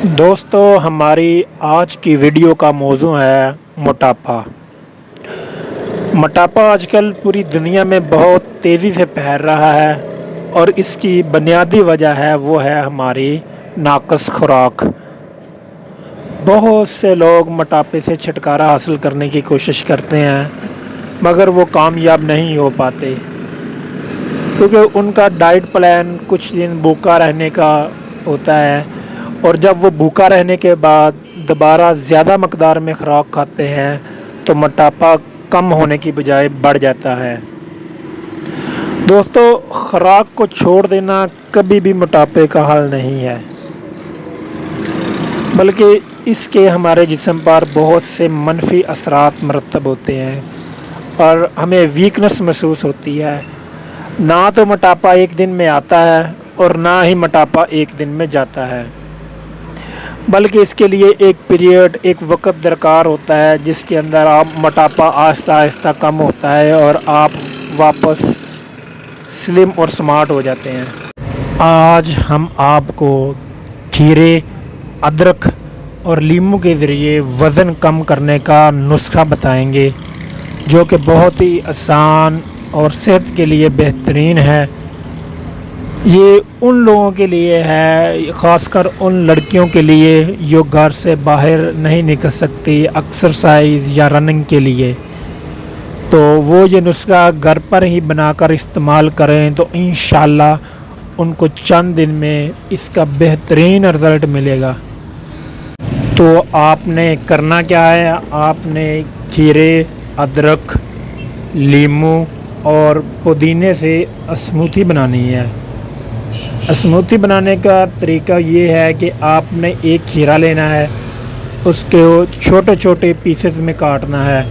دوستو ہماری آج کی ویڈیو کا موضوع ہے موٹاپا۔ موٹاپا آج کل پوری دنیا میں بہت تیزی سے پھیل رہا ہے اور اس کی بنیادی وجہ ہے وہ ہے ہماری ناقص خوراک۔ بہت سے لوگ موٹاپے سے چھٹکارا حاصل کرنے کی کوشش کرتے ہیں مگر وہ کامیاب نہیں ہو پاتے کیونکہ ان کا ڈائٹ پلان کچھ دن بھوکا رہنے کا ہوتا ہے، اور جب وہ بھوکا رہنے کے بعد دوبارہ زیادہ مقدار میں خوراک کھاتے ہیں تو موٹاپا کم ہونے کی بجائے بڑھ جاتا ہے۔ دوستو خوراک کو چھوڑ دینا کبھی بھی موٹاپے کا حل نہیں ہے، بلکہ اس کے ہمارے جسم پر بہت سے منفی اثرات مرتب ہوتے ہیں اور ہمیں ویکنس محسوس ہوتی ہے۔ نہ تو موٹاپا ایک دن میں آتا ہے اور نہ ہی موٹاپا ایک دن میں جاتا ہے، بلکہ اس کے لیے ایک پیریڈ، ایک وقت درکار ہوتا ہے جس کے اندر آپ موٹاپا آہستہ آہستہ کم ہوتا ہے اور آپ واپس سلم اور سمارٹ ہو جاتے ہیں۔ آج ہم آپ کو کھیرے، ادرک اور لیموں کے ذریعے وزن کم کرنے کا نسخہ بتائیں گے جو کہ بہت ہی آسان اور صحت کے لیے بہترین ہے۔ یہ ان لوگوں کے لیے ہے، خاص کر ان لڑکیوں کے لیے جو گھر سے باہر نہیں نکل سکتی ایکسرسائز یا رننگ کے لیے، تو وہ یہ نسخہ گھر پر ہی بنا کر استعمال کریں تو انشاءاللہ ان کو چند دن میں اس کا بہترین رزلٹ ملے گا۔ تو آپ نے کرنا کیا ہے، آپ نے کھیرے، ادرک، لیموں اور پودینے سے اسموتھی بنانی ہے۔ اسموتھی بنانے کا طریقہ یہ ہے کہ آپ نے ایک کھیرا لینا ہے، اس کو چھوٹے چھوٹے پیسز میں کاٹنا ہے،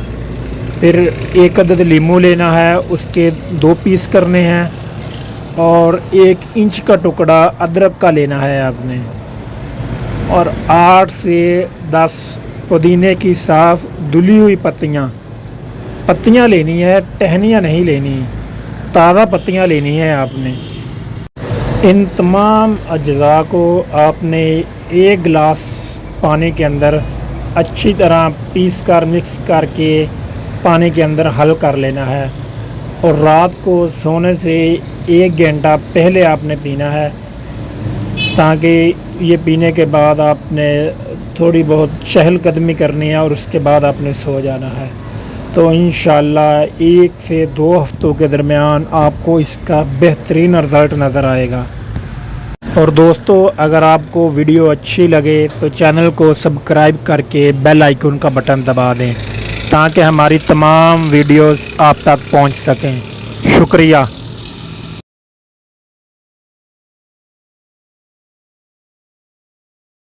پھر ایک عدد لیموں لینا ہے، اس کے 2 پیس کرنے ہیں، اور 1 انچ کا ٹکڑا ادرک کا لینا ہے آپ نے، اور 8 سے 10 پودینے کی صاف دھلی ہوئی پتیاں لینی ہے، ٹہنیاں نہیں لینی، تازہ پتیاں لینی ہے آپ نے۔ ان تمام اجزاء کو آپ نے 1 گلاس پانی کے اندر اچھی طرح پیس کر مکس کر کے پانی کے اندر حل کر لینا ہے، اور رات کو سونے سے 1 گھنٹہ پہلے آپ نے پینا ہے، تاکہ یہ پینے کے بعد آپ نے تھوڑی بہت چہل قدمی کرنی ہے اور اس کے بعد آپ نے سو جانا ہے۔ تو انشاءاللہ 1 سے 2 ہفتوں کے درمیان آپ کو اس کا بہترین رزلٹ نظر آئے گا۔ اور دوستو اگر آپ کو ویڈیو اچھی لگے تو چینل کو سبسکرائب کر کے بیل آئیکن کا بٹن دبا دیں تاکہ ہماری تمام ویڈیوز آپ تک پہنچ سکیں۔ شکریہ۔